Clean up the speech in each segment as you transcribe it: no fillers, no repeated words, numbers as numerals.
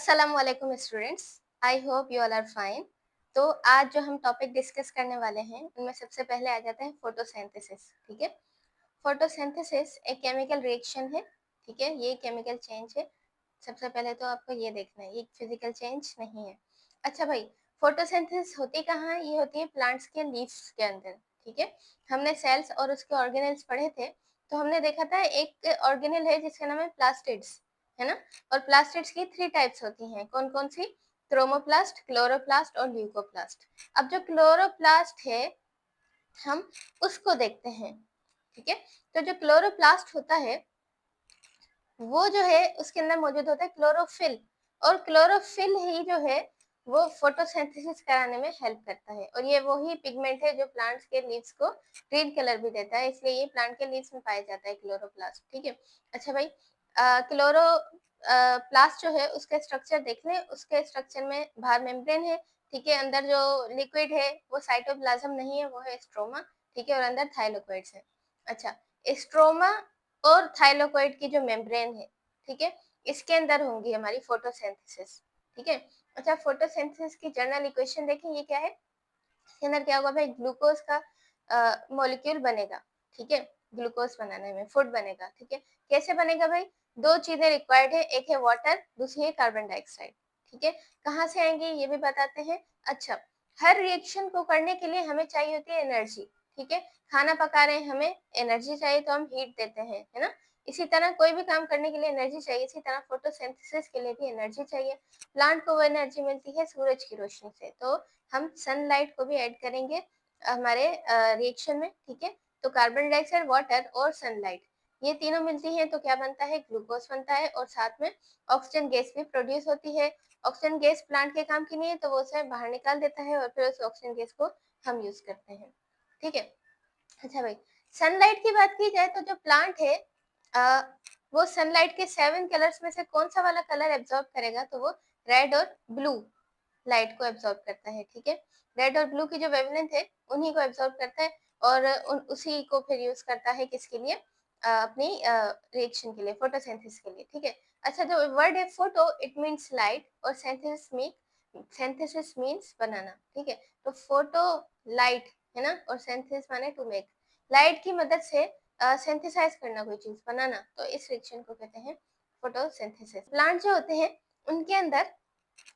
अस्सलाम वालेकुम students, I hope you all are fine. तो आज जो हम टॉपिक डिस्कस करने वाले हैं उनमें सबसे पहले आ जाता है फोटोसिंथेसिस। ठीक है, फोटोसिंथेसिस एक केमिकल रिएक्शन है। ठीक है, ये केमिकल चेंज है। सबसे पहले तो आपको ये देखना है, ये फिजिकल चेंज नहीं है। अच्छा भाई, फोटोसिंथेसिस होती कहाँ है? ये होती है प्लांट्स के लीव्स के अंदर। ठीक है, हमने सेल्स और उसके ऑर्गेनेल्स पढ़े थे, तो हमने देखा था एक ऑर्गेनेल है जिसका नाम है प्लास्टिड्स, है ना। और प्लास्टिड्स की 3 टाइप्स होती हैं, कौन कौन सी? क्रोमोप्लास्ट, क्लोरोप्लास्ट और ल्यूकोप्लास्ट। अब जो क्लोरोप्लास्ट है हम उसको देखते हैं। ठीक है, तो जो क्लोरोप्लास्ट होता है वो जो है उसके अंदर मौजूद होता है क्लोरोफिल, और क्लोरोफिल ही जो है वो फोटोसिंथेसिस कराने में हेल्प करता है। और ये वही पिगमेंट है जो प्लांट्स के लीव्स को ग्रीन कलर भी देता है, इसलिए ये प्लांट के लीव्स में पाया जाता है क्लोरोप्लास्ट। ठीक है, अच्छा भाई, क्लोरो प्लास्ट जो है उसका स्ट्रक्चर देख लें। उसके स्ट्रक्चर में बाहर मेम्ब्रेन है। ठीक है, अंदर जो लिक्विड है वो साइटोप्लाज्म नहीं है, वो है स्ट्रोमा। ठीक है, और अंदर थाइलोकोइड्स है। अच्छा, स्ट्रोमा और थाइलोकोइड की जो मेम्ब्रेन है, ठीक है, इसके अंदर होंगी हमारी फोटोसिंथेसिस। ठीक है, अच्छा, फोटोसिंथेसिस की जनरल इक्वेशन देखें, ये क्या है? इसके अंदर क्या होगा भाई? ग्लूकोज का मॉलिक्यूल बनेगा। ठीक है, ग्लूकोज बनाने में फूड बनेगा। ठीक है, कैसे बनेगा भाई? दो चीजें रिक्वायर्ड है, एक है वाटर, दूसरी है कार्बन डाइऑक्साइड। ठीक है, कहाँ से आएंगे ये भी बताते हैं। अच्छा, हर रिएक्शन को करने के लिए हमें चाहिए होती है एनर्जी। ठीक है, खाना पका रहे हैं, हमें एनर्जी चाहिए तो हम हीट देते हैं, है ना। इसी तरह कोई भी काम करने के लिए एनर्जी चाहिए, इसी तरह फोटोसिंथेसिस के लिए भी एनर्जी चाहिए। प्लांट को वो एनर्जी मिलती है सूरज की रोशनी से, तो हम सनलाइट को भी ऐड करेंगे हमारे रिएक्शन में। ठीक है, तो कार्बन डाइऑक्साइड, वाटर और सनलाइट, ये तीनों मिलती हैं तो क्या बनता है? ग्लूकोज बनता है, और साथ में ऑक्सीजन गैस भी प्रोड्यूस होती है। ऑक्सीजन गैस प्लांट के काम की नहीं है, तो वो उसे बाहर निकाल देता है और फिर उस ऑक्सीजन गैस को हम यूज करते हैं। ठीक है, अच्छा भाई, सनलाइट की बात की जाए तो जो प्लांट है आ, वो सनलाइट के 7 कलर्स में से कौन सा वाला कलर एब्जॉर्ब करेगा? तो वो रेड और ब्लू लाइट को एब्जॉर्ब करता है। ठीक है, रेड और ब्लू की जो वेवलेंथ है उन्हीं को एब्जॉर्ब करता है, और उसी को फिर यूज करता है किसके लिए? अपनी रिएक्शन के लिए, फोटोसिंथेसिस के लिए। ठीक है, अच्छा, जो वर्ड है फोटो, इट मींस लाइट, और सिंथेसिस मींस बनाना। ठीक है, तो फोटो लाइट है ना, और सिंथेसिस माने टू मेक। लाइट की मदद से सिंथेसाइज करना, कोई चीज बनाना, तो इस रिएक्शन को कहते हैं फोटोसिंथेसिस। प्लांट जो होते हैं उनके अंदर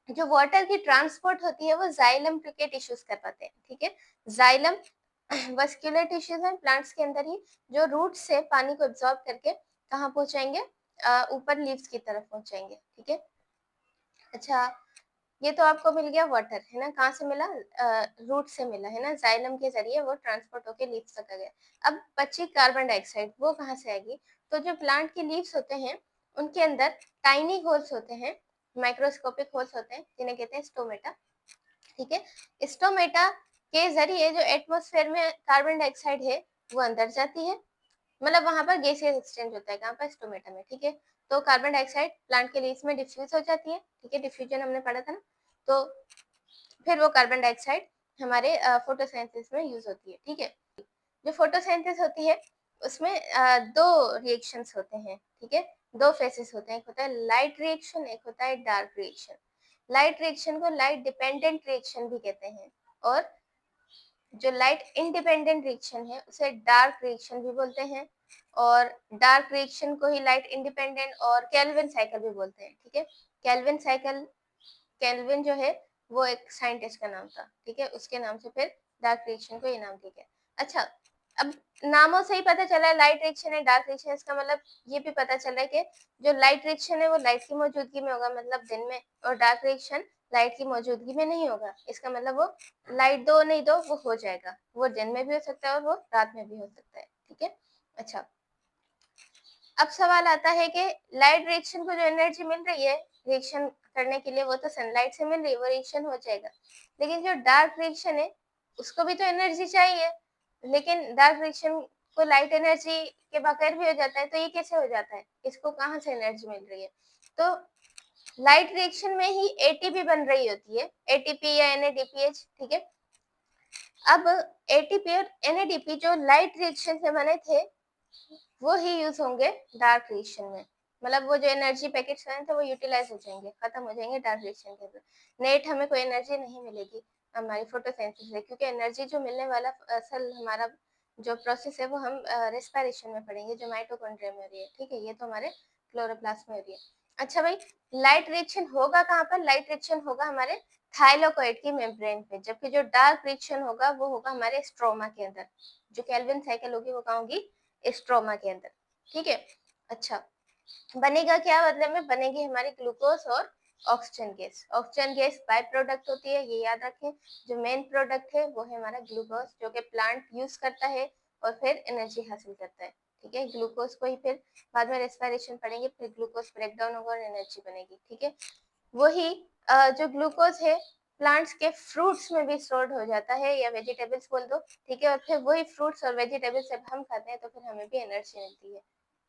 जो वाटर की ट्रांसपोर्ट होती है वो जाइलम के टिश्यूज कर पाते हैं। ठीक है, जाइलम वस्कुलर टिश्यूज हैं प्लांट्स के अंदर ही, जो रूट से पानी को एब्जॉर्ब करके कहाँ पहुंचाएंगे? ऊपर लीव्स की तरफ पहुंचाएंगे। ठीक है, अच्छा, ये तो आपको मिल गया वाटर, है ना। कहाँ से मिला? रूट से मिला, है ना, जाइलम के जरिए वो ट्रांसपोर्ट होके लीव्स तक आ गया। अब बची कार्बन डाइऑक्साइड, वो कहाँ से आएगी? तो जो प्लांट के लीव्स होते हैं उनके अंदर टाइनी होल्स होते हैं, माइक्रोस्कोपिक होल्स होते हैं, जिन्हें कहते हैं स्टोमेटा। ठीक है, स्टोमेटा के जरिए जो एटमॉस्फेयर में कार्बन डाइऑक्साइड है वो अंदर जाती है, मतलब वहां पर गैसियस एक्सचेंज होता है, कहाँ पर? स्टोमेटा में। ठीक है, तो कार्बन डाइऑक्साइड प्लांट के लीव्स में डिफ्यूज हो जाती है। ठीक है, डिफ्यूजन हमने पढ़ा था ना, तो फिर वो कार्बन डाइऑक्साइड हमारे फोटोसिंथेसिस में यूज होती है। ठीक है, जो फोटोसिंथेसिस होती है उसमें दो रिएक्शंस होते हैं। ठीक है, दो फेसेस होते हैं, एक होता है लाइट रिएक्शन, एक होता है डार्क रिएक्शन। लाइट रिएक्शन को लाइट डिपेंडेंट रिएक्शन भी कहते हैं, और जो लाइट इंडिपेंडेंट रिएक्शन है उसे डार्क रिएक्शन भी बोलते हैं, और डार्क रिएक्शन को ही लाइट इंडिपेंडेंट और केल्विन साइकिल भी बोलते हैं। ठीक है, केल्विन साइकिल, केल्विन जो है वो एक साइंटिस्ट का नाम था। ठीक है, उसके नाम से फिर डार्क रिएक्शन को ये नाम दिया गया। अच्छा, अब नामों से ही पता चला है लाइट रिएक्शन है, डार्क रिएक्शन है, इसका मतलब ये भी पता चल रहा है कि जो लाइट रिएक्शन है वो लाइट की मौजूदगी में होगा, मतलब दिन में, और डार्क रिएक्शन लाइट की मौजूदगी में नहीं होगा। इसका मतलब वो लाइट दो नहीं दो, वो हो जाएगा, वो दिन में भी हो सकता है और वो रात में भी हो सकता है। ठीक है, अच्छा, अब सवाल आता है कि लाइट रिएक्शन को जो एनर्जी मिल रही है रिएक्शन करने के लिए, वो तो सनलाइट से मिल रही है, वो रिएक्शन हो जाएगा। लेकिन जो डार्क रिएक्शन है उसको भी तो एनर्जी चाहिए, लेकिन डार्क रिएक्शन को लाइट एनर्जी के बगैर भी हो जाता है, तो ये कैसे हो जाता है? इसको कहाँ से एनर्जी मिल रही है? तो लाइट रिएक्शन में ही एटीपी बन रही होती है, एटीपी या एनएडीपीएच। ठीक है, अब एटीपी और एनएडीपी जो लाइट रिएक्शन से बने थे वो ही यूज होंगे डार्क रिएक्शन में। मतलब वो जो एनर्जी पैकेट्स बने थे वो यूटिलाइज हो जाएंगे, खत्म हो जाएंगे डार्क रिएक्शन के अंदर। नेट हमें कोई एनर्जी नहीं मिलेगी हमारी फोटोसिंथेसिस से, क्योंकि एनर्जी जो मिलने वाला असल हमारा जो प्रोसेस है वो हम रेस्पिरेशन में पढ़ेंगे, जो माइटोकॉन्ड्रिया में हो रही है। ठीक है, ये तो हमारे क्लोरोप्लास्ट में हो रही है। अच्छा भाई, लाइट रिएक्शन होगा कहाँ पर? लाइट रिएक्शन होगा हमारे थाइलाकोइड की मेम्ब्रेन पे, जबकि जो डार्क रिएक्शन होगा वो होगा हमारे स्ट्रोमा के अंदर। जो केल्विन साइकिल होगी वो कहाँ होगी? स्ट्रोमा के अंदर। ठीक है, अच्छा बनेगा क्या? मतलब में बनेगी हमारी ग्लूकोज और oxygen gas. Oxygen gas by product होती है, ये याद रखें। जो मेन प्रोडक्ट है वो है हमारा ग्लूकोज, जो कि प्लांट यूज करता है और फिर एनर्जी हासिल करता है। ठीक है, ग्लूकोज को ही फिर बाद में रेस्पिरेशन पढ़ेंगे, फिर ग्लूकोज ब्रेक डाउन होगा और एनर्जी बनेगी। ठीक है, वही जो ग्लूकोज है प्लांट्स के फ्रूट्स में भी स्टोर्ड हो जाता है, या वेजिटेबल्स बोल दो। ठीक है, और फिर वही फ्रूट्स और वेजिटेबल्स जब हम खाते हैं तो फिर हमें भी एनर्जी मिलती है।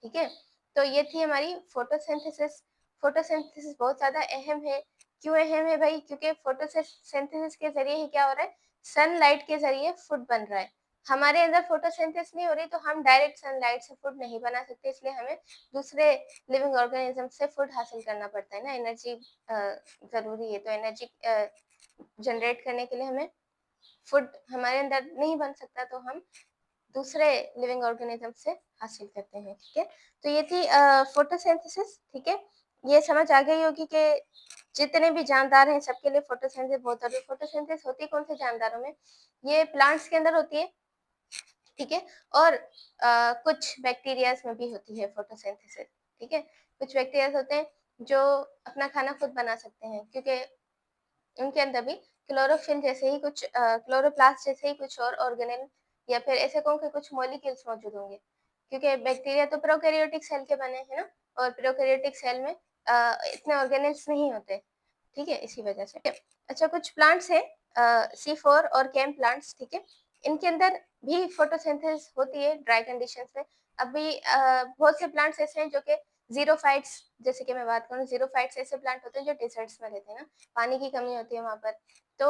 ठीक है, तो ये थी हमारी फोटोसिंथेसिस। फोटोसिंथेसिस बहुत ज्यादा अहम है। क्यों अहम है भाई? क्योंकि फोटोसिंथेसिस के जरिए ही क्या हो रहा है? सनलाइट के जरिए फूड बन रहा है। हमारे अंदर फोटोसिंथेसिस नहीं हो रही तो हम डायरेक्ट सनलाइट से फूड नहीं बना सकते, इसलिए हमें दूसरे लिविंग ऑर्गेनिज्म से फूड हासिल करना पड़ता है ना। एनर्जी जरूरी है, तो एनर्जी जनरेट करने के लिए हमें फूड हमारे अंदर नहीं बन सकता, तो हम दूसरे लिविंग ऑर्गेनिज्म से हासिल करते हैं। ठीक है, तो ये थी फोटोसिंथेसिस। ठीक है, ये समझ आ गई होगी कि जितने भी जानदार हैं सबके लिए फोटोसिंथेसिस बहुत जरूरी है। फोटोसिंथेसिस होती है कौन से जानदारों में? ये प्लांट्स के अंदर होती है। ठीक है, और कुछ बैक्टीरियाज में भी होती है फोटोसिंथेसिस। ठीक है, कुछ बैक्टीरियाज होते हैं जो अपना खाना खुद बना सकते हैं, क्योंकि उनके अंदर भी क्लोरोफिल जैसे ही कुछ क्लोरोप्लास्ट जैसे ही कुछ और ऑर्गेनेल या फिर ऐसे कहूँ कि कुछ मॉलिक्यूल्स मौजूद होंगे, क्योंकि बैक्टीरिया तो प्रोकैरियोटिक सेल के बने हैं ना, और प्रोकैरियोटिक सेल में इतने ऑर्गेनेल्स नहीं होते। ठीक है, इसी वजह से। अच्छा, कुछ प्लांट्स है C4 और कैम प्लांट्स। ठीक है, इनके अंदर भी फोटोसिंथेसिस होती है ड्राई कंडीशंस में। अभी बहुत से प्लांट्स ऐसे हैं जो कि जीरोफाइट्स, जैसे कि मैं बात करूँ, जीरोफाइट्स ऐसे प्लांट होते हैं जो डिजर्ट्स में रहते हैं ना, पानी की कमी होती है वहां पर, तो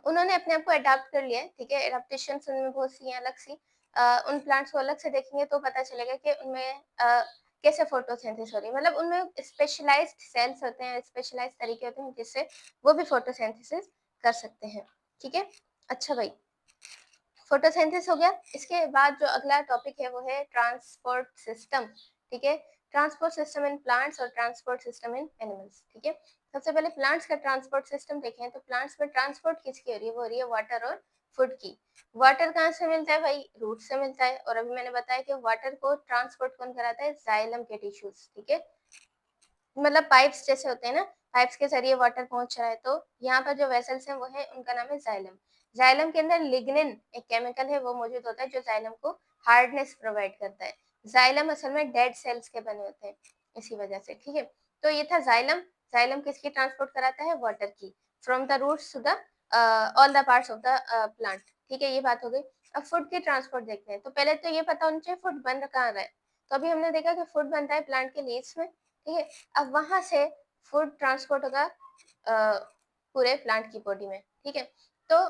उन्होंने अपने आप को अडाप्ट कर लिया है। ठीक है, एडाप्टेशन उनमें बहुत सी हैं अलग सी। उन प्लांट्स को अलग से देखेंगे तो पता चलेगा कि उनमें कैसे फोटोसिंथेसिस हो रही है। मतलब उनमें स्पेशलाइज्ड सेल्स होते हैं, स्पेशलाइज्ड तरीके होते हैं जिससे वो भी फोटोसिंथेसिस कर सकते हैं। ठीक है, अच्छा भाई, फोटोसिंथेसिस हो गया। इसके बाद जो अगला टॉपिक है वो है ट्रांसपोर्ट सिस्टम। ठीक है, ट्रांसपोर्ट सिस्टम इन प्लांट्स और ट्रांसपोर्ट सिस्टम इन एनिमल्स। ठीक है, सबसे पहले प्लांट्स का ट्रांसपोर्ट सिस्टम देखें तो प्लांट्स में ट्रांसपोर्ट किसकी हो रही है? वो हो रही है वाटर और फूड की। वाटर कहाँ से मिलता है भाई? रूट से मिलता है, और अभी मैंने बताया कि वाटर को ट्रांसपोर्ट कौन कराता है? जाइलम के टिश्यूज। ठीक है, मतलब पाइप्स जैसे होते हैं ना, पाइप्स के जरिए वाटर पहुंच रहा है, तो यहाँ पर जो वेसल्स हैं वो है, उनका नाम है जाइलम। जाइलम के अंदर लिग्निन एक केमिकल है वो मौजूद होता है जो जाइलम को हार्डनेस प्रोवाइड करता है। जाइलम असल में डेड सेल्स के बने होते हैं, इसी वजह से। ठीक है, तो ये था जाइलम। जाइलम किसकी ट्रांसपोर्ट कराता है? वाटर की, from the roots to the all the parts of the plant. ठीक है, ये बात हो गई। अब फूड की ट्रांसपोर्ट देखते हैं, तो पहले तो ये पता होना चाहिए फूड बन कहाँ रहा है। तो अभी हमने देखा कि फूड बनता है प्लांट के लीव्स में। ठीक है, अब वहां से फूड ट्रांसपोर्ट होगा पूरे प्लांट की बॉडी में। ठीक है, तो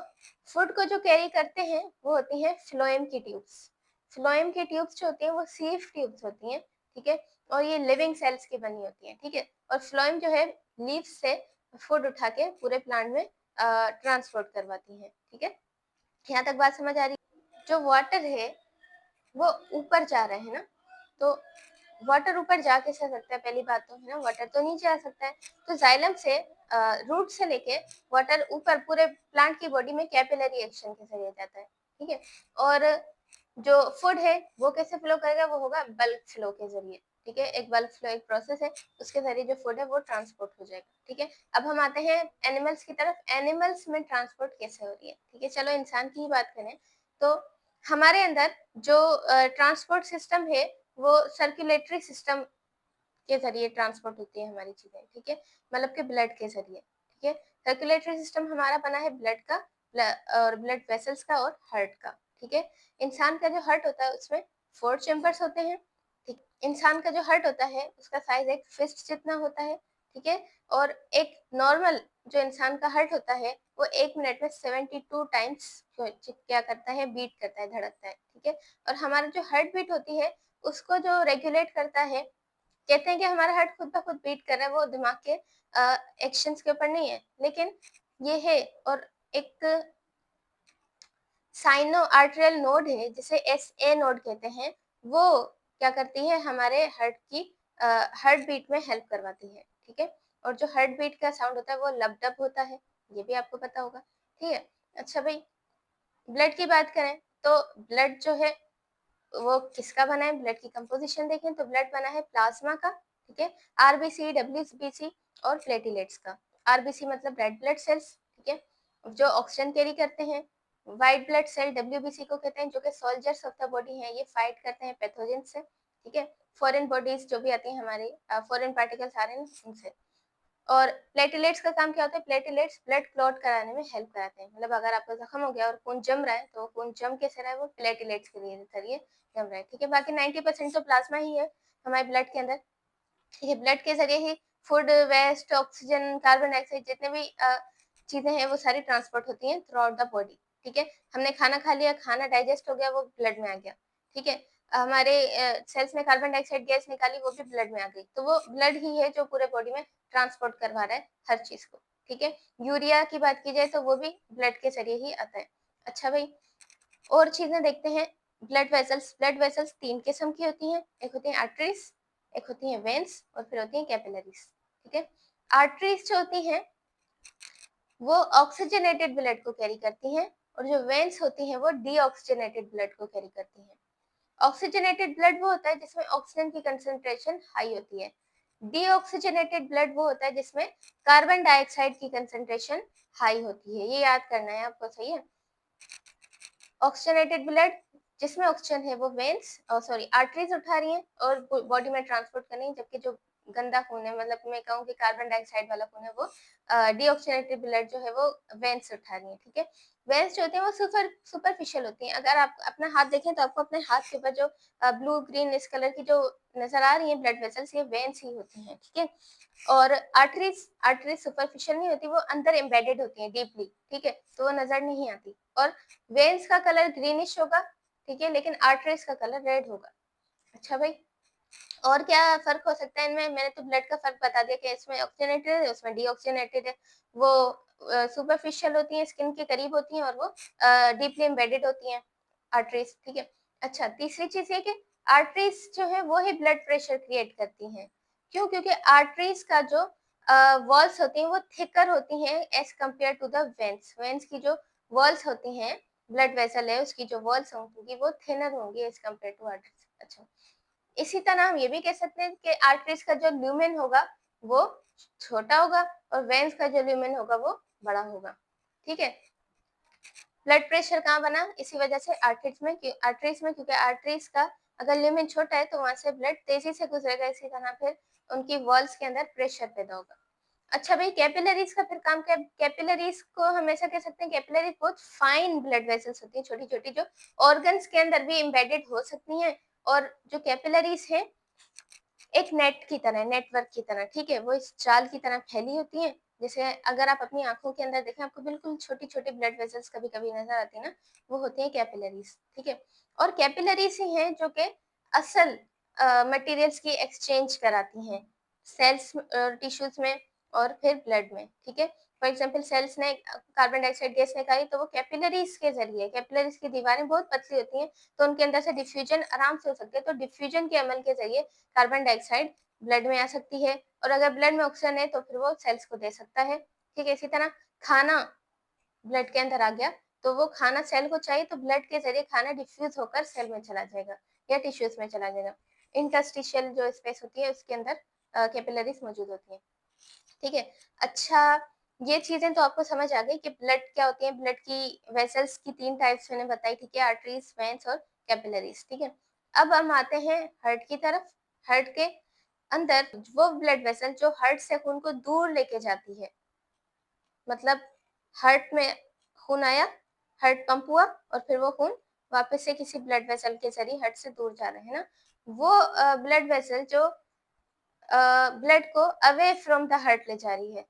फूड को जो कैरी करते हैं वो होती हैं फ्लोएम की ट्यूब्स। फ्लोएम की ट्यूब्स जो होती हैं वो सीफ ट्यूब्स होती हैं। ठीक है, और ये लिविंग सेल्स की बनी होती हैं। ठीक है, और फ्लोएम जो है लीव्स से फूड उठा के पूरे प्लांट में ट्रांसपोर्ट करवाती है। ठीक है, यहाँ तक बात समझ आ रही है? जो वाटर है वो ऊपर जा रहा है ना, तो वाटर ऊपर जा कैसे सकता है? पहली बात तो है ना, वाटर तो नीचे आ सकता है। तो जाइलम से रूट से लेके वाटर ऊपर पूरे प्लांट की बॉडी में कैपिलरी एक्शन के जरिए जाता है। ठीक है, और जो फूड है वो कैसे फ्लो करेगा? वो होगा बल्क फ्लो के जरिए। ठीक है, एक बल्क फ्लो एक प्रोसेस है, उसके जरिए जो फूड है वो ट्रांसपोर्ट हो जाएगा। ठीक है, अब हम आते हैं एनिमल्स की तरफ। एनिमल्स में ट्रांसपोर्ट कैसे हो रही है? ठीक है, चलो इंसान की ही बात करें तो हमारे अंदर जो ट्रांसपोर्ट सिस्टम है वो सर्कुलेटरी सिस्टम के जरिए ट्रांसपोर्ट होती है हमारी चीजें। ठीक है, मतलब कि ब्लड के जरिए। ठीक है, सर्कुलेटरी सिस्टम हमारा बना है ब्लड का, और ब्लड वेसल्स का और हार्ट का। ठीक है, इंसान का जो हार्ट होता है उसमें 4 चैम्बर्स होते हैं। ठीक, इंसान का जो हार्ट होता है उसका साइज एक फिस्ट जितना होता है। ठीक है, और एक नॉर्मल जो इंसान का हार्ट होता है वो 1 मिनट में 72 टाइम्स क्या करता है? बीट करता है, धड़कता है। ठीक है, और हमारा जो हार्ट बीट होती है उसको जो रेगुलेट करता है कहते हैं कि हमारा हार्ट खुद ब खुद बीट कर रहा है, वो दिमाग के एक्शंस के ऊपर नहीं है, लेकिन ये है। और एक साइनो आर्टरियल नोड है जिसे SA नोड कहते हैं, वो क्या करती है, हमारे हार्ट की हार्ट बीट में हेल्प करवाती है, ठीक है। और जो हार्ट बीट का साउंड होता है वो लब डब होता है, ये भी आपको पता होगा, ठीक है। अच्छा भाई, ब्लड की बात करें तो ब्लड जो है वो किसका बना है, ब्लड की कंपोजिशन देखें तो ब्लड बना है प्लाज्मा का, ठीक है, RBC, WBC और प्लेटलेट्स का। RBC मतलब रेड ब्लड सेल्स, ठीक है, जो ऑक्सीजन कैरी करते हैं। व्हाइट ब्लड सेल WBC को कहते हैं, जो कि सोल्जर्स ऑफ द बॉडी हैं, ये फाइट करते हैं पैथोजन से, ठीक है, फॉरेन बॉडीज जो भी आती हैं हमारे, फॉरेन पार्टिकल्स आ रहे हैं उनसे। और प्लेटलेट्स का काम क्या होता है, प्लेटलेट्स ब्लड क्लॉट कराने में हेल्प कराते हैं, मतलब अगर आपका जख्म हो गया और खून जम रहा है तो खून जम कैसे रहा है, वो प्लेटलेट्स के जरिए जम रहा है, ठीक है। बाकी 90% तो प्लाज्मा ही है हमारे ब्लड के अंदर, ठीक है। ब्लड के जरिए ही food waste, oxygen, carbon dioxide, जितने भी चीजें हैं वो सारी ट्रांसपोर्ट होती हैं थ्रू आउट द बॉडी, ठीक है। हमने खाना खा लिया, खाना डाइजेस्ट हो गया, वो ब्लड में आ गया, ठीक है। हमारे सेल्स में कार्बन डाइऑक्साइड गैस निकाली, वो भी ब्लड में आ गई, तो वो ब्लड ही है जो पूरे बॉडी में ट्रांसपोर्ट करवा रहा है हर चीज को, ठीक है। यूरिया की बात की जाए तो वो भी ब्लड के जरिए ही आता है। अच्छा भाई, और चीजें देखते हैं। ब्लड वेसल्स 3 किस्म की होती हैं, एक होती है आर्टरीज, एक होती है वेन्स और फिर होती है कैपिलरीज, ठीक है। आर्टरीज जो होती हैं वो ऑक्सीजनेटेड ब्लड को कैरी करती हैं, और जो वेन्स होती हैं वो डीऑक्सीजनेटेड ब्लड को कैरी करती हैं। ऑक्सीजनेटेड ब्लड वो होता है जिसमें ऑक्सीजन की कंसंट्रेशन हाई होती है। डीऑक्सीजनेटेड ब्लड वो होता है जिसमें कार्बन डाइऑक्साइड की कंसंट्रेशन हाई होती है, ये याद करना है आपको, सही है। ऑक्सीजनेटेड ब्लड जिसमें ऑक्सीजन है वो वेन्स सॉरी आर्टरीज उठा रही हैं और बॉडी में ट्रांसपोर्ट कर रही हैं, जबकि जो गंदा खून है, मतलब मैं कहूँ कि कार्बन डाइऑक्साइड वाला खून है, वो डीऑक्सीजनेटेड ब्लड जो है वो वेन्स उठा रही है, ठीक है। वेन्स जो होती हैं वो सुपरफिशियल होती हैं। अगर आप अपना हाथ देखें तो आपको अपने हाथ के ऊपर जो ब्लू ग्रीन इस कलर की जो नजर आ रही है ब्लड वेसल्स, ये वेन्स ही होती हैं, ठीक है। और आर्टरीज आर्टरीज सुपरफिशियल नहीं होती, वो अंदर एम्बेडेड होती हैं डीपली, ठीक है, तो वो नजर नहीं आती। और वेन्स का कलर ग्रीनिश होगा, ठीक है, लेकिन आर्टरीज का कलर रेड होगा। अच्छा भाई, और क्या फर्क हो सकता है इनमें, मैंने तो ब्लड का फर्क बता दिया कि इसमें ऑक्सीजनेटेड है, उसमें डीऑक्सीजनेटेड है। वो सुपरफिशियल होती हैं, स्किन के करीब होती हैं, और वो डीपली एम्बेडेड होती हैं आर्टरीज, ठीक है। अच्छा, तीसरी चीज ये कि आर्टरीज जो है वो ही ब्लड प्रेशर क्रिएट करती हैं। क्यों? क्योंकि आर्टरीज का जो वॉल्स होती हैं वो थिकर होती हैं as compare to the veins. Veins की जो वॉल्स होती हैं, ब्लड वेसल है उसकी जो वॉल्स होंगी वो थिनर होंगी एज कम्पेयर टू आर्टरीज। अच्छा, इसी तरह हम ये भी कह सकते हैं कि आर्टरीज का जो ल्यूमेन होगा वो छोटा होगा और वेन्स का जो ल्यूमेन होगा वो बड़ा होगा, ठीक है। ब्लड प्रेशर कहाँ बना, इसी वजह से आर्टरीज में, क्योंकि आर्टरीज का अगर ल्यूमेन छोटा है तो वहां से ब्लड तेजी से गुजरेगा, इसी तरह फिर उनकी वॉल्स के अंदर प्रेशर पैदा होगा। अच्छा भाई, कैपिलरीज का फिर काम क्या है? कैपिलरीज को हम ऐसा कह सकते हैं, कैपिलरीज बहुत फाइन ब्लड वेसल्स होती हैं, छोटी छोटी, जो ऑर्गन्स के अंदर भी एम्बेडेड हो सकती हैं। और जो कैपिलरीज है एक नेट की तरह, नेटवर्क की तरह, ठीक है, वो इस जाल की तरह फैली होती है। जैसे अगर आप अपनी आंखों के अंदर देखें, आपको बिल्कुल छोटी छोटी ब्लड वेसल्स कभी कभी नजर आती है ना, वो होती है कैपिलरीज, ठीक है। और कैपिलरीज ही हैं जो कि असल मटेरियल्स की एक्सचेंज कराती हैं सेल्स, टिश्यूज में और फिर ब्लड में, ठीक है। फॉर एग्जाम्पल, सेल्स ने कार्बन डाइऑक्साइड गैस निकाली तो वो कैपिलरीज के जरिए, कैपिलरीज की दीवारें बहुत पतली होती हैं तो उनके अंदर से डिफ्यूजन आराम से हो सकती है, तो डिफ्यूजन के अमल के जरिए कार्बन डाइऑक्साइड ब्लड में आ सकती है, और अगर ब्लड में ऑक्सीजन है तो फिर वो सेल्स को दे सकता है, ठीक है। इसी तरह खाना ब्लड के अंदर आ गया तो वो खाना सेल को चाहिए, तो ब्लड के जरिए खाना डिफ्यूज होकर सेल में चला जाएगा या टिश्यूज में चला जाएगा। इंटरस्टिशियल जो स्पेस होती है उसके अंदर कैपिलरीज मौजूद होती है, ठीक है। अच्छा, ये चीजें तो आपको समझ आ गई कि ब्लड क्या होती है, ब्लड की वेसल्स की 3 टाइप्स मैंने बताई, ठीक है, आर्टरीज, वेन्स और कैपिलरीज, ठीक है। अब हम आते हैं हार्ट की तरफ। हार्ट के अंदर वो ब्लड वेसल जो हार्ट से खून को दूर लेके जाती है, मतलब हार्ट में खून आया, हार्ट पंप हुआ और फिर वो खून वापस से किसी ब्लड वेसल के जरिए हार्ट से दूर जा रहे हैं ना, वो ब्लड वेसल जो ब्लड को अवे फ्रॉम द हार्ट ले जा रही है,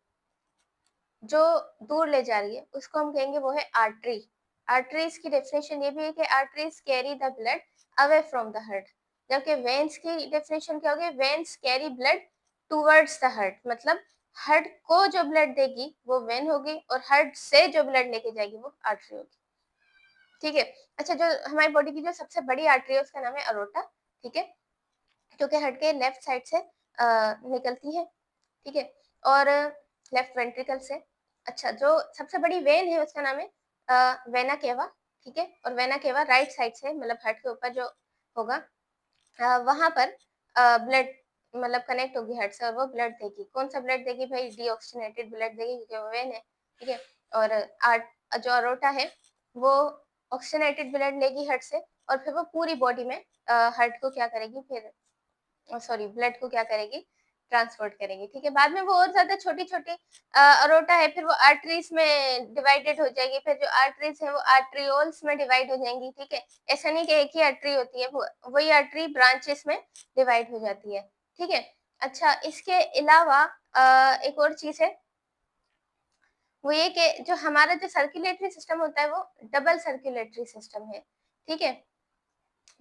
जो दूर ले जा रही है, उसको हम कहेंगे वो है आर्टरी। आर्टरीज की डेफिनेशन ये भी है कि arteries carry the blood away from the heart. जबकि वेन्स की डेफिनेशन क्या होगी, veins carry blood towards the heart, मतलब हार्ट को जो ब्लड देगी वो वेन होगी और हार्ट से जो ब्लड लेके जाएगी वो आर्टरी होगी, ठीक है। अच्छा, जो हमारी बॉडी की जो सबसे बड़ी आर्टरी है उसका नाम है अरोटा, ठीक है, जो कि हार्ट के लेफ्ट साइड से निकलती है, ठीक है, और लेफ्ट वेंट्रिकल से। अच्छा, जो सबसे बड़ी वेन है उसका नाम है वेना केवा, ठीक है, और वेना केवा राइट साइड से, मतलब हार्ट के ऊपर जो होगा वहां पर ब्लड मतलब कनेक्ट होगी हार्ट से और वो ब्लड देगी। कौन सा ब्लड देगी भाई, डीऑक्सीजनेटेड ब्लड देगी क्योंकि वो वेन है, ठीक है। और जो अरोटा है वो ऑक्सीजनेटेड ब्लड लेगी हार्ट से और फिर वो पूरी बॉडी में हार्ट को क्या करेगी, फिर सॉरी ब्लड को क्या करेगी, ट्रांसपोर्ट करेगी, ठीक है। बाद में वो और ज्यादा छोटी छोटी अरोटा है, फिर वो आर्टरीज में डिवाइडेड हो जाएगी, फिर जो आर्टरीज है वो आर्ट्रियोल्स में डिवाइड हो जाएंगी, ठीक है। ऐसा नहीं कि एक ही आर्टरी होती है, वही आर्टरी ब्रांचेस में डिवाइड हो जाती है, ठीक है। अच्छा, इसके अलावा एक और चीज है, वो ये कि जो हमारा जो सर्कुलेटरी सिस्टम होता है वो डबल सर्कुलेटरी सिस्टम है, ठीक है।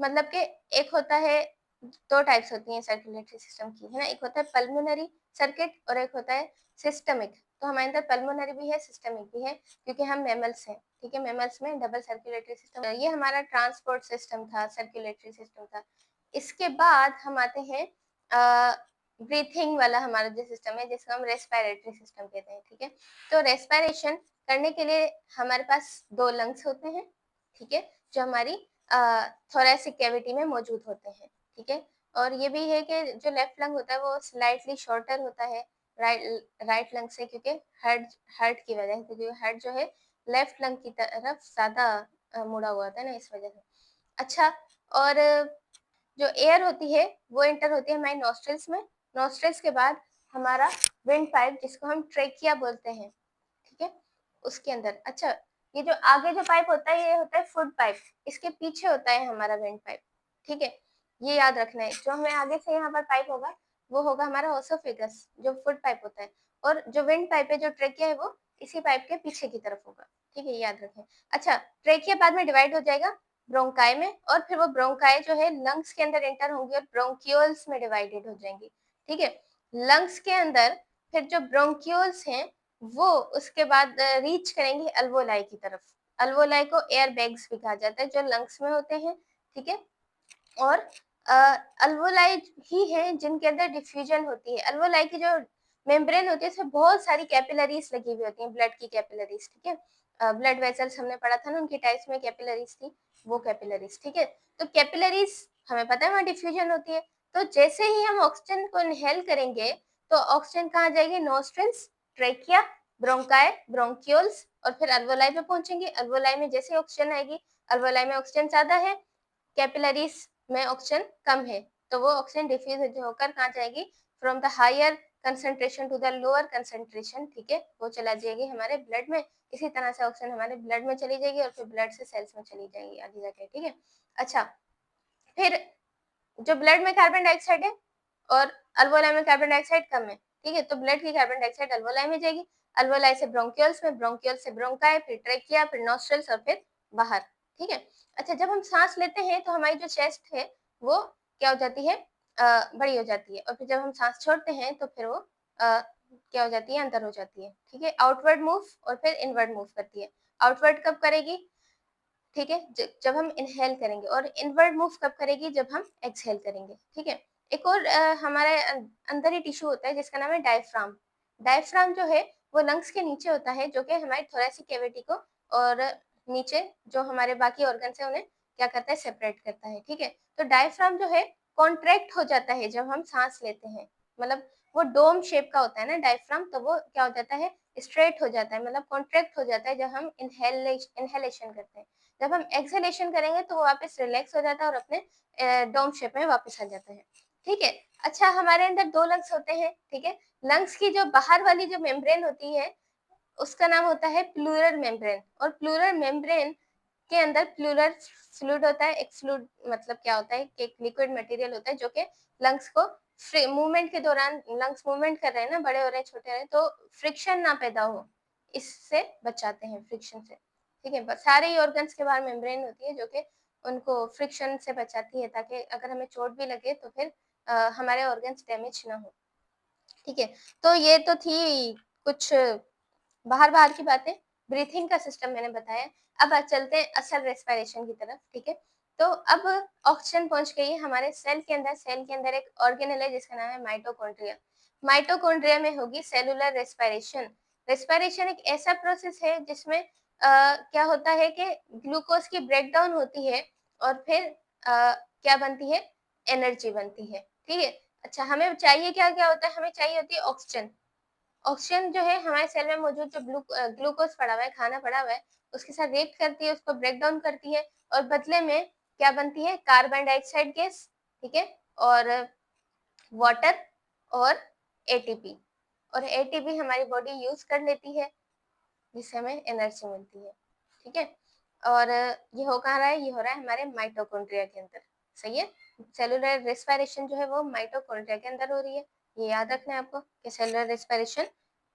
मतलब कि एक होता है, दो टाइप्स होती हैं सर्कुलेटरी सिस्टम की, है ना, एक होता है पल्मोनरी सर्किट और एक होता है सिस्टमिक। तो हमारे अंदर पल्मोनरी भी है, सिस्टमिक भी है, क्योंकि हम मैमल्स हैं, ठीक है। मैमल्स में डबल सर्कुलेटरी सिस्टम, ये हमारा ट्रांसपोर्ट सिस्टम था, सर्कुलेटरी सिस्टम था। इसके बाद हम आते हैं ब्रीथिंग वाला हमारा जो सिस्टम है, जिसको हम रेस्पिरेटरी सिस्टम कहते हैं, ठीक है। तो रेस्पिरेशन करने के लिए हमारे पास दो लंग्स होते हैं, ठीक है, जो हमारी थोरेसिक कैविटी में मौजूद होते हैं, ठीक है। और ये भी है कि जो लेफ्ट लंग होता है वो स्लाइटली शॉर्टर होता है राइट लंग से, क्योंकि हार्ट की वजह से, क्योंकि हार्ट जो है लेफ्ट लंग की तरफ ज्यादा मुड़ा हुआ होता है ना, इस वजह से। अच्छा, और जो एयर होती है वो एंटर होती है हमारे नॉस्ट्रल्स में, नॉस्ट्रल्स के बाद हमारा विंड पाइप, जिसको हम ट्रेकिया बोलते हैं, ठीक है, उसके अंदर। अच्छा, ये जो आगे जो पाइप होता है ये होता है फूड पाइप, इसके पीछे होता है हमारा वेंट पाइप, ठीक है। ये याद रखना है, जो हमें आगे से यहाँ पर पाइप होगा वो होगा हमारा ओसोफेगस, जो फूड पाइप होता है, और जो वेंट पाइप है, जो ट्रेकिया है, वो इसी पाइप के पीछे की तरफ होगा, ठीक है, याद रखें। अच्छा, ट्रेकिया बाद में डिवाइड हो जाएगा ब्रोंकाई में, और फिर वो ब्रोंकाई जो है लंग्स के अंदर एंटर होंगी और ब्रोंक्यूल्स में डिवाइडेड हो जाएंगी, ठीक है। लंग्स के अंदर फिर जो ब्रोंक्यूल्स हैं वो उसके बाद रीच करेंगे अल्वोलाई की तरफ। अल्वोलाई को एयर बैग्स भी कहा जाता है, जो लंग्स में होते हैं, ठीक है। और अल्वोलाई ही है जिनके अंदर डिफ्यूजन होती है। अल्वोलाई की जो मेम्ब्रेन होती है उसमें बहुत सारी कैपिलरीज लगी हुई होती हैं, ब्लड की कैपिलरीज, ठीक है। ब्लड वेसल्स हमने पढ़ा था ना, उनकी टाइप्स में कैपिलरीज थी, वो कैपिलरीज, ठीक है। तो कैपिलरीज हमें पता है वहाँ डिफ्यूजन होती है, तो जैसे ही हम ऑक्सीजन को इनहेल करेंगे तो ऑक्सीजन कहाँ जाएगी, नोस्ट्रल्स, ट्रेकिया, ब्रोंकाई, ब्रोंक्यूल्स, और फिर अल्वोलाई पे पहुंचेंगे। अल्वोलाई में जैसे ऑक्सीजन आएगी, अल्वोलाई में ऑक्सीजन ज्यादा है, कैपिलरीज में ऑक्सीजन कम है, तो वो ऑक्सीजन डिफ्यूज होकर कहाँ जाएगी, from the higher concentration to the lower concentration, ठीक है, वो चला जाएगी हमारे ब्लड में। इसी तरह से ऑक्सीजन हमारे ब्लड में चली जाएगी और फिर ब्लड से सेल्स में चली जाएगी आगे जाके, ठीक है। अच्छा, फिर जो ब्लड में कार्बन डाइऑक्साइड है और अल्वोलाई में कार्बन डाइऑक्साइड कम है, ठीक है, तो ब्लड की कार्बन डाइऑक्साइड अल्वोलाई में जाएगी, अल्वोलाई से ब्रोंकियल्स में, ब्रोंकियल्स से ब्रोंकाई, फिर ट्रेकिया, फिर नोस्ट्रल्स और फिर बाहर, ठीक है। अच्छा, जब हम सांस लेते हैं तो हमारी जो चेस्ट है वो क्या हो जाती है, बड़ी हो जाती है, और फिर जब हम सांस छोड़ते हैं तो फिर वो क्या हो जाती है, अंदर हो जाती है, ठीक है। आउटवर्ड मूव और फिर इनवर्ड मूव करती है। आउटवर्ड कब करेगी, ठीक है, जब हम इनहेल करेंगे, और इनवर्ड मूव कब करेगी, जब हम एक्सहेल करेंगे, ठीक है। एक और हमारे अंदर ही टिश्यू होता है जिसका नाम है डायफ्राम। डायफ्राम जो है वो लंग्स के नीचे होता है, जो कि हमारी थोरेसिक कैविटी को और नीचे जो हमारे बाकी ऑर्गन्स है उन्हें क्या करता है, सेपरेट करता है, ठीक है। तो डायफ्राम जो है कॉन्ट्रैक्ट हो जाता है जब हम सांस लेते हैं, मतलब वो डोम शेप का होता है ना डायफ्राम, तो वो क्या हो जाता है, स्ट्रेट हो जाता है, मतलब कॉन्ट्रैक्ट हो जाता है जब हम इनहेलेशन करते हैं। जब हम एक्सहेलेशन करेंगे तो वो वापस रिलैक्स हो जाता है और अपने डोम शेप में वापस आ जाता है, ठीक है। अच्छा, हमारे अंदर दो लंग्स होते हैं, ठीक है। लंग्स की जो बाहर वाली जो मेम्ब्रेन होती है उसका नाम होता है प्लूरल मेम्ब्रेन, और प्लूरल मेम्ब्रेन के अंदर प्लूरल फ्लूइड होता है। एक फ्लूइड मतलब क्या होता है कि एक लिक्विड मटेरियल होता है जो कि लंग्स को मूवमेंट के दौरान, लंग्स मूवमेंट कर रहे हैं ना, बड़े हो रहे हैं, छोटे हो रहे हैं, तो फ्रिक्शन ना पैदा हो, इससे बचाते हैं फ्रिक्शन से, ठीक है। सारे ही ऑर्गन्स के बाहर मेम्ब्रेन होती है जो कि उनको फ्रिक्शन से बचाती है ताकि अगर हमें चोट भी लगे तो फिर हमारे ऑर्गन्स डैमेज ना हो। ठीक है, तो ये तो थी कुछ बाहर-बाहर की बातें, ब्रीथिंग का सिस्टम मैंने बताया। अब चलते हैं असल रेस्पिरेशन की तरफ, ठीक है? तो अब ऑक्सीजन पहुँच गई है हमारे सेल के अंदर एक ऑर्गेनेल है जिसका नाम है माइटोकॉन्ड्रिया। माइटोकॉन्ड्रिया में होगी सेलुलर रेस्पिरेशन। रेस्पिरेशन एक ऐसा प्रोसेस है जिसमें क्या होता है कि ग्लूकोज की ब्रेकडाउन होती है और फिर क्या बनती है? एनर्जी बनती है, ठीक है? अच्छा, हमें चाहिए क्या-क्या होता है? हमें चाहिए होती है ऑक्सीजन। ऑक्सीजन जो है हमारे सेल में मौजूद जो ग्लूकोज पड़ा हुआ है, खाना पड़ा हुआ है, उसके साथ रिएक्ट करती है, उसको ब्रेक डाउन करती है और बदले में क्या बनती है? कार्बन डाइऑक्साइड गैस, ठीक है? और वाटर और एटीपी, और एटीपी हमारी बॉडी यूज़ कर लेती है, जिससे हमें एनर्जी मिलती है, ठीक है? और ये हो कहाँ रहा है? ये हो रहा है हमारे माइटोकॉन्ड्रिया के अंदर, सही है? सेलुलर रेस्पिरेशन जो है वो माइटोकॉन्ड्रिया के अंदर हो रही है। ये याद रखना है आपको कि सेलुलर रेस्पिरेशन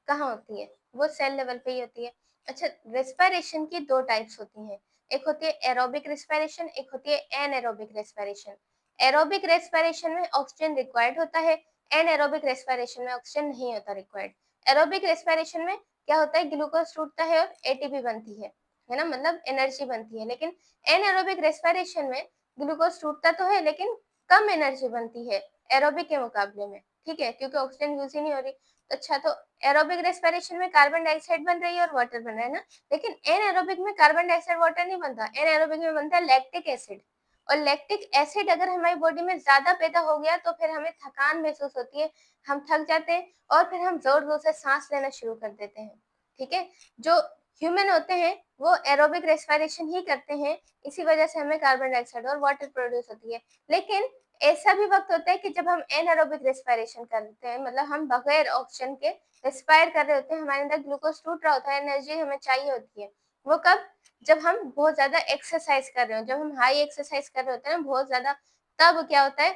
कहाँ होती है? वो सेल लेवल पे ही होती है। अच्छा, रेस्पिरेशन की 2 टाइप्स होती हैं। एक होती है एरोबिक रेस्पिरेशन, एक होती है एनएरोबिक रेस्पिरेशन। एरोबिक रेस्पिरेशन में ऑक्सीजन रिक्वायर्ड होता है, एनएरोबिक रेस्पिरेशन में ऑक्सीजन नहीं होता रिक्वायर्ड। एरोबिक रेस्पिरेशन में क्या होता है? ग्लूकोज टूटता है और एटीपी बनती है ना? मतलब एनर्जी बनती है। लेकिन एनएरोबिक रेस्पिरेशन में ग्लूकोज टूटता तो है लेकिन कम एनर्जी बनती है एरोबिक के मुकाबले में, ठीक है? क्योंकि ऑक्सीजन यूज़ ही नहीं हो रही। अच्छा, तो एरोबिक रेस्पिरेशन में कार्बन डाइऑक्साइड बन रही है और वाटर बन रहा है ना, लेकिन एनएरोबिक में कार्बन डाइऑक्साइड वाटर नहीं बनता, एनएरोबिक में बनता है लैक्टिक एसिड। और लैक्टिक एसिड अगर हमारी बॉडी में ज्यादा पैदा हो गया तो फिर हमें थकान महसूस होती है, हम थक जाते हैं और फिर हम जोर जोर से सांस लेना शुरू कर देते हैं, ठीक है? जो ह्यूमन होते हैं वो एरोबिक रेस्पिरेशन ही करते हैं, इसी वजह से हमें कार्बन डाइऑक्साइड और वाटर प्रोड्यूस होती है। लेकिन ऐसा भी वक्त होता है कि जब हम एनारोबिक रेस्पिरेशन करते हैं, मतलब हम बगैर ऑक्सीजन के रेस्पायर कर रहे होते हैं, हमारे अंदर ग्लूकोज टूट रहा होता है, एनर्जी हमें चाहिए होती है। वो कब? जब हम बहुत ज्यादा एक्सरसाइज कर रहे हो, जब हम हाई एक्सरसाइज कर रहे होते हैं ना बहुत ज्यादा, तब क्या होता है?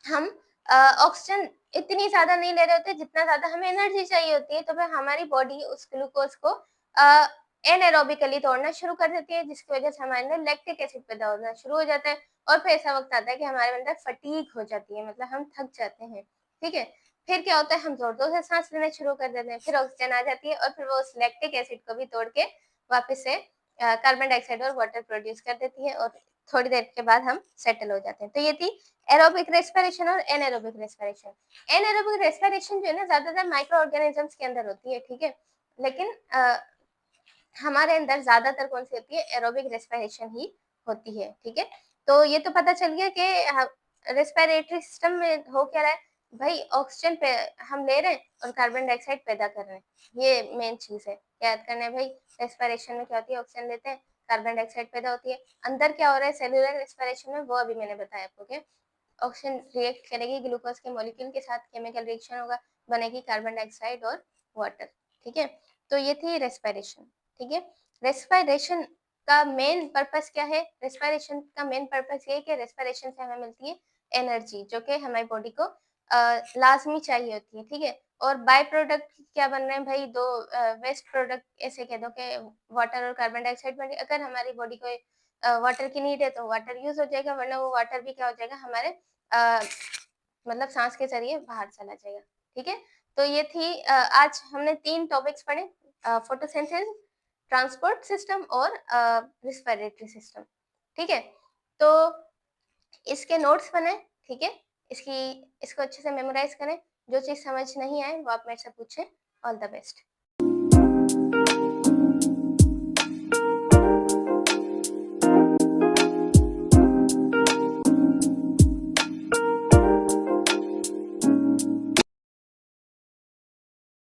हम ऑक्सीजन इतनी ज्यादा नहीं ले रहे होते जितना ज्यादा हमें एनर्जी चाहिए होती है, तो फिर हमारी बॉडी उस ग्लूकोज को एनएरोबिकली तोड़ना शुरू कर देती है, जिसकी वजह से हमारे अंदर लैक्टिक एसिड पैदा होना शुरू हो जाता है और फिर ऐसा वक्त आता है कि हमारे अंदर फटीग हो जाती है, मतलब हम थक जाते हैं, ठीक है? फिर क्या होता है? हम जोर जोर से सांस लेना शुरू कर देते हैं, फिर ऑक्सीजन आ जाती है और फिर वो उस लैक्टिक एसिड को भी तोड़ के वापस से कार्बन डाइऑक्साइड और वाटर प्रोड्यूस कर देती है और थोड़ी देर के बाद हम सेटल हो जाते हैं। तो ये थी एरोबिक रेस्पिरेशन और एनाएरोबिक रेस्पिरेशन। एनाएरोबिक रेस्पिरेशन जो है ना ज्यादातर माइक्रो ऑर्गेनिजम्स के अंदर होती है, ठीक है? लेकिन हमारे अंदर ज्यादातर कौन सी होती है? एरोबिक रेस्पिरेशन ही होती है, ठीक है? तो ये तो पता चल गया कि रेस्पिरेटरी सिस्टम में हो क्या रहा है भाई, ऑक्सीजन पे हम ले रहे हैं और कार्बन डाइऑक्साइड पैदा कर रहे हैं, ये मेन चीज है, याद करना है भाई। रेस्पिरेशन में क्या होती है? ऑक्सीजन लेते हैं, कार्बन डाइऑक्साइड पैदा होती है। अंदर क्या हो रहा है सेलुलर रेस्पिरेशन में, वो अभी मैंने बताया आपको कि ऑक्सीजन रिएक्ट करेगी ग्लूकोज के मॉलिक्यूल के साथ, केमिकल रिएक्शन होगा, बनेगी कार्बन डाइऑक्साइड और वाटर, ठीक है? तो ये थी रेस्पिरेशन, ठीक है? रेस्पिरेशन का मेन पर्पस क्या है? रेस्पिरेशन का मेन पर्पस ये है कि रेस्पिरेशन से हमें मिलती है एनर्जी, जो कि हमारी बॉडी को लाजमी चाहिए होती है, ठीक है? और बाय प्रोडक्ट क्या बन रहे हैं भाई? दो वेस्ट प्रोडक्ट ऐसे कह दो कि वाटर और कार्बन डाइऑक्साइड बन रही है। अगर हमारी बॉडी को वाटर की नीड है तो वाटर यूज हो जाएगा, वरना वो वाटर भी क्या हो जाएगा हमारे मतलब सांस के जरिए बाहर चला जाएगा, ठीक है? तो ये थी आज हमने 3 टॉपिक्स पढ़े, फोटोसिंथेसिस, ट्रांसपोर्ट सिस्टम और रेस्पिरेटरी सिस्टम, ठीक है? तो इसके नोट्स बनाएं, ठीक है? इसको अच्छे से मेमोराइज करें, जो चीज समझ नहीं आए वो आप मेरे से पूछें। All the best.